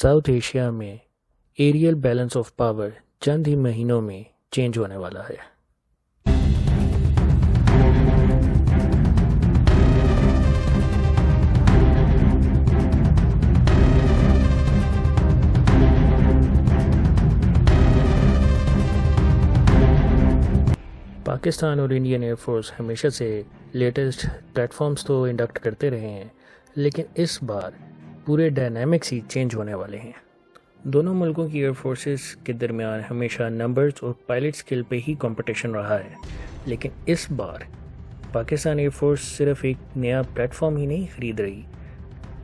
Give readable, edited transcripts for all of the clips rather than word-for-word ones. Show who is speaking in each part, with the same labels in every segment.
Speaker 1: South Asia میں aerial balance of power چند ہی مہینوں میں چینج ہونے والا ہے۔ پاکستان اور انڈین ایئر فورس ہمیشہ سے لیٹسٹ پلیٹ فارمز تو انڈکٹ کرتے رہے ہیں، لیکن اس بار پورے ڈائنامکس ہی چینج ہونے والے ہیں۔ دونوں ملکوں کی ایئر فورسز کے درمیان ہمیشہ نمبرز اور پائلٹ سکل پہ ہی کمپٹیشن رہا ہے، لیکن اس بار پاکستان ایئر فورس صرف ایک نیا پلیٹ فارم ہی نہیں خرید رہی،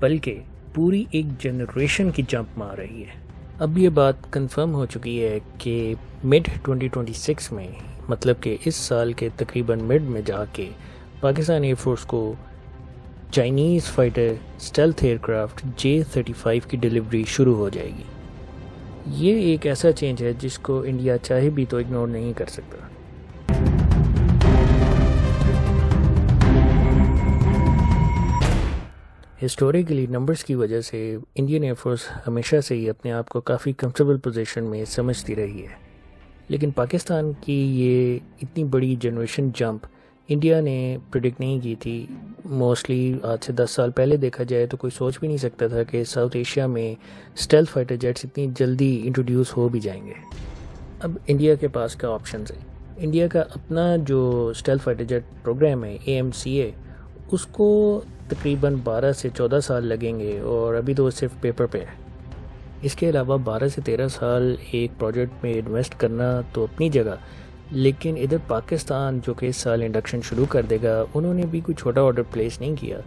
Speaker 1: بلکہ پوری ایک جنریشن کی جمپ مار رہی ہے۔ اب یہ بات کنفرم ہو چکی ہے کہ مڈ 2026 میں، مطلب کہ اس سال کے تقریباً مڈ میں جا کے پاکستان ایئر فورس کو Chinese fighter stealth aircraft J-35 کی ڈیلیوری شروع ہو جائے گی۔ یہ ایک ایسا چینج ہے جس کو انڈیا چاہے بھی تو اگنور نہیں کر سکتا۔ ہسٹوریکلی نمبرز کی وجہ سے انڈین ایئر فورس ہمیشہ سے ہی اپنے آپ کو کافی کمفرٹیبل پوزیشن میں سمجھتی رہی ہے، لیکن پاکستان کی یہ اتنی بڑی جنریشن جمپ انڈیا نے پریڈکٹ نہیں کی تھی۔ موسٹلی آج سے 10 سال پہلے دیکھا جائے تو کوئی سوچ بھی نہیں سکتا تھا کہ ساؤتھ ایشیا میں اسٹیلتھ فائٹر جیٹس اتنی جلدی انٹروڈیوس ہو بھی جائیں گے۔ اب انڈیا کے پاس کیا آپشنز ہیں؟ انڈیا کا اپنا جو اسٹیلتھ فائٹر جیٹ پروگرام ہے AMCA، اس کو تقریباً 12 سے 14 سال لگیں گے، اور ابھی تو وہ صرف پیپر پہ ہے۔ اس کے علاوہ 12 سے 13 سال ایک پروجیکٹ میں انویسٹ کرنا تو اپنی جگہ، لیکن ادھر پاکستان جو کہ اس سال انڈکشن شروع کر دے گا، انہوں نے بھی کوئی چھوٹا آرڈر پلیس نہیں کیا۔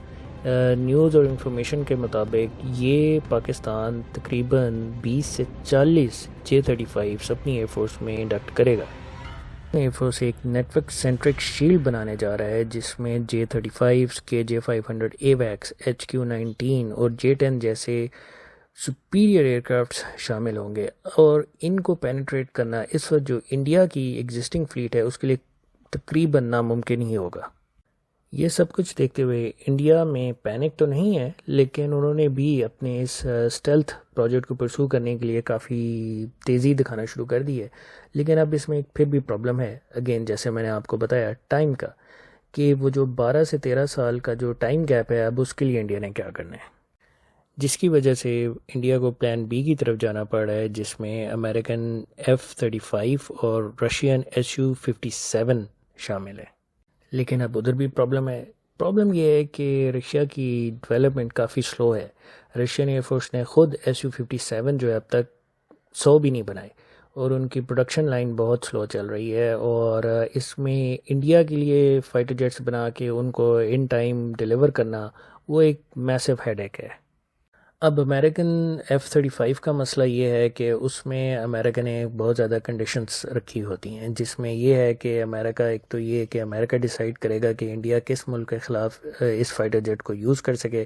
Speaker 1: نیوز اور انفارمیشن کے مطابق یہ پاکستان تقریباً 20 سے 40 J-35 اپنی ایئر فورس میں انڈکٹ کرے گا۔ ایئر فورس ایک نیٹ ورک سینٹرک شیلڈ بنانے جا رہا ہے جس میں J-35 KJ-500 AWACS HQ-19 اور J-10 جیسے سپیریئر ایئر کرافٹس شامل ہوں گے، اور ان کو پینیٹریٹ کرنا اس وقت جو انڈیا کی ایگزسٹنگ فلیٹ ہے اس کے لیے تقریباً ناممکن ہی ہوگا۔ یہ سب کچھ دیکھتے ہوئے انڈیا میں پینک تو نہیں ہے، لیکن انہوں نے بھی اپنے اس اسٹیلتھ پروجیکٹ کو پرسو کرنے کے لیے کافی تیزی دکھانا شروع کر دی ہے، لیکن اب اس میں پھر بھی پرابلم ہے، اگین جیسے میں نے آپ کو بتایا ٹائم کا، کہ وہ جو 12 سے 13 سال کا جو ٹائم گیپ ہے، اب اس کے لیے انڈیا نے کیا کرنا ہے، جس کی وجہ سے انڈیا کو پلان بی کی طرف جانا پڑ رہا ہے، جس میں امریکن F-35 اور رشین Su-57 شامل ہے۔ لیکن اب ادھر بھی پرابلم ہے۔ پرابلم یہ ہے کہ رشیا کی ڈیولپمنٹ کافی سلو ہے۔ رشین ایئر فورس نے خود Su-57 جو ہے اب تک 100 بھی نہیں بنائے، اور ان کی پروڈکشن لائن بہت سلو چل رہی ہے، اور اس میں انڈیا کے لیے فائٹر جیٹس بنا کے ان کو ان ٹائم ڈیلیور کرنا وہ ایک میسو ہیڈ ایک ہے۔ اب امریکن F-35 کا مسئلہ یہ ہے کہ اس میں امریکہ نے بہت زیادہ کنڈیشنز رکھی ہوتی ہیں، جس میں یہ ہے کہ امریکہ، ایک تو یہ کہ امریکہ ڈیسائیڈ کرے گا کہ انڈیا کس ملک کے خلاف اس فائٹر جیٹ کو یوز کر سکے،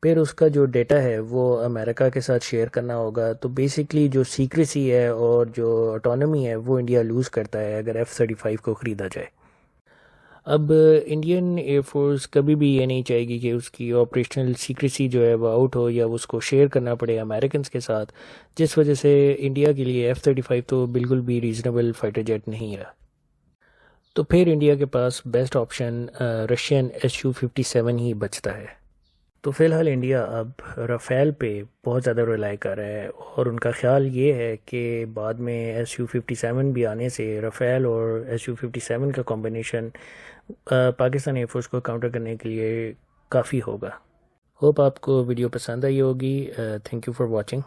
Speaker 1: پھر اس کا جو ڈیٹا ہے وہ امریکہ کے ساتھ شیئر کرنا ہوگا، تو بیسکلی جو سیکریسی ہے اور جو آٹونومی ہے وہ انڈیا لوز کرتا ہے اگر F-35 کو خریدا جائے۔ اب انڈین ایئر فورس کبھی بھی یہ نہیں چاہے گی کہ اس کی آپریشنل سیکریسی جو ہے وہ آؤٹ ہو، یا اس کو شیئر کرنا پڑے امریکنز کے ساتھ، جس وجہ سے انڈیا کے لیے F-35 تو بالکل بھی ریزنیبل فائٹر جیٹ نہیں ہے۔ تو پھر انڈیا کے پاس بیسٹ آپشن رشین Su-57 ہی بچتا ہے۔ تو فی الحال انڈیا اب رافیل پہ بہت زیادہ ریلائی کر رہا ہے، اور ان کا خیال یہ ہے کہ بعد میں Su-57 بھی آنے سے رافیل اور Su-57 کا کمبینیشن پاکستان ایئر فورس کو کاؤنٹر کرنے کے لیے کافی ہوگا۔ ہوپ آپ کو ویڈیو پسند آئی ہوگی۔ Thank you for watching.